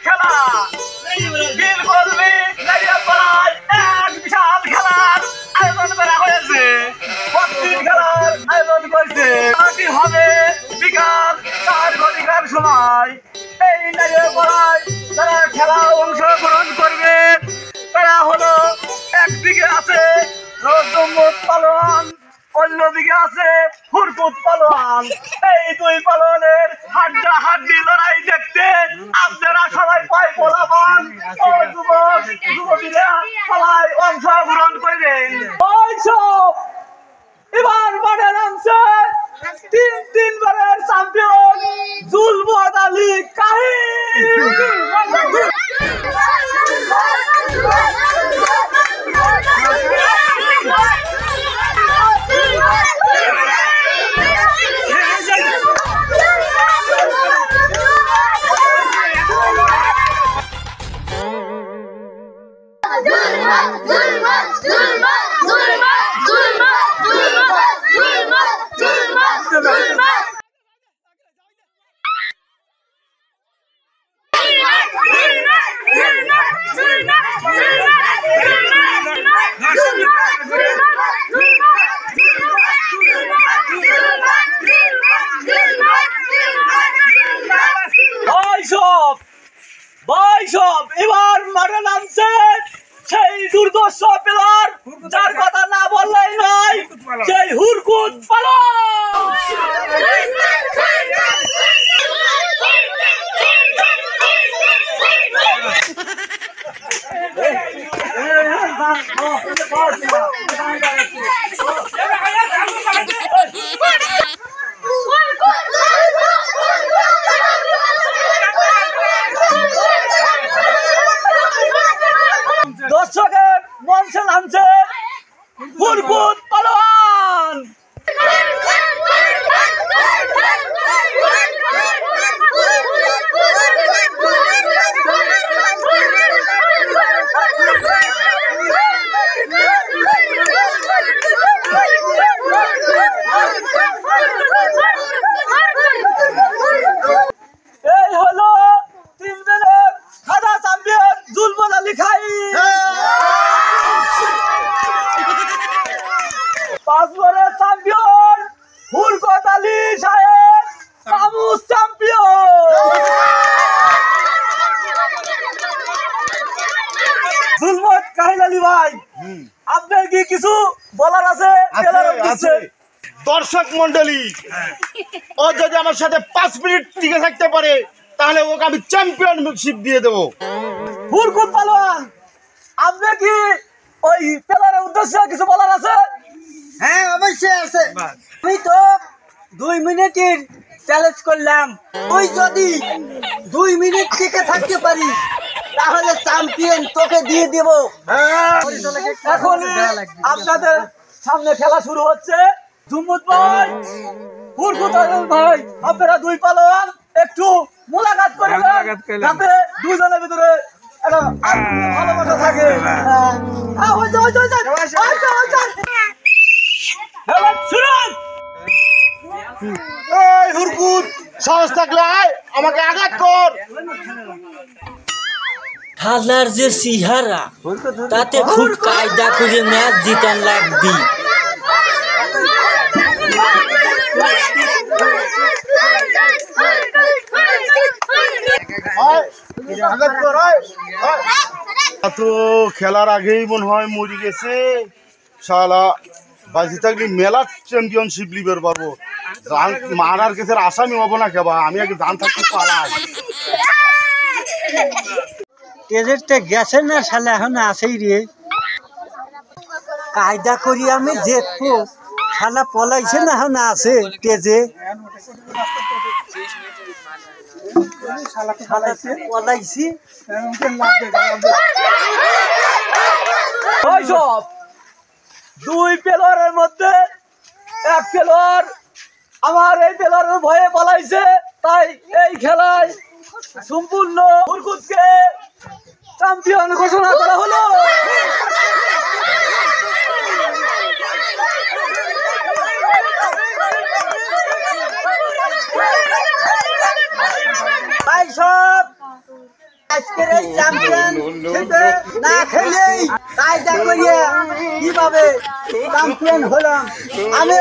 খেলা বিলকুল এক বিশাল খেলার আয়োজন করা হয়েছে। বত্রিশ খেলার আয়োজন করেছে। খেলাটি হবে বিকাল 4 ঘটিকার সময়। এই নারিয়াপাড়ায় যারা খেলা অংশগ্রহণ করবে তারা হলো, একদিকে আছে রজমত পালোয়ান, অন্যদিকে আছে হুরকুত পালোয়ান। এই দুই পালোয়ানের হাড্ডাহাড্ডি লড়াই দেখতে আপনারা সবাই পায় পোলাপান ও যুবক যুবতীরা সবাই অংশগ্রহণ করবেন। এবার মাঠে নামছে 3 বারের চ্যাম্পিয়ন জুলমত আলী কাহিল। এবার মাঠে নামছে সেই দুর্দর্শ প্লেয়ার যার কথা না বললেই নয়, সেই হুরকুত পালোয়ান। দর্শকের মঞ্চে নামছে হুরকুত পালোয়ান। এই হলো 3 দিনের সাদা চ্যাম্পিয়ন জুলমত আলী কাহিল। 5 বারের চ্যাম্পিয়ন হুরকুত আলী সাহেব চামচ চ্যাম্পিয়ন। জুলমত কাহিল আলী ভাই, আপনার কি কিছু বলার আছে? দর্শক মন্ডলী, ও যদি আমার সাথে 5 মিনিট টিকে থাকতে পারে তাহলে ওকে আমি চ্যাম্পিয়নশিপ দিয়ে দেবো। হুরকুত পালোয়ান, আপনি কি ওই প্লেয়ারের উদ্দেশ্যে কিছু বলার আছে? হ্যাঁ, অবশ্যই আছে। আমি তো 2 মিনিটের চ্যালেঞ্জ করলাম। তুই যদি 2 মিনিট টিকে থাকতে পারি তাহলে চ্যাম্পিয়ন তোকে দিয়ে দেব। এখন আপনাদের সামনে খেলা শুরু হচ্ছে। জুম্মত ভাই, হুরকুত আলী ভাই, আপনারা 2 পালোয়ান একটু মোলাকাত করে যাতে দুজনের ভিতরে একটা ভালোবাসা থাকে। এই হুরকুত, সাহস থাকলে আয়, আমাকে আঘাত কর। হালার যে সিহারা, তাতে খুব কায়দা করে ম্যাচ জিতান লাগবি। তো খেলার আগেই মনে হয় মরে গেছে শালা। বাঁচি থাকলে মেলা চ্যাম্পিয়নশিপ লিবার পারবো। মারার কেসের আসামি হবো না কেবা, আমি আগে জান থাকতে পালাই। তেজেরটা গেছে না শালা, এখন আসেই রে। কায়দা করি আমি দেখবো শালা পলাইছে না, এখন আছে তেজে। পলাইছি। সব 2 প্লেয়ারের মধ্যে 1 প্লেয়ার আমার এই প্লেয়ারের ভয়ে পালাইছে, তাই এই খেলায় সম্পূর্ণ হুরকুতকে চ্যাম্পিয়ন ঘোষণা করা হলো। ভাই সব আজকের এই চ্যাম্পিয়ন না খেলেই কায়দা করিয়া কিভাবে চ্যাম্পিয়ন হলাম আমি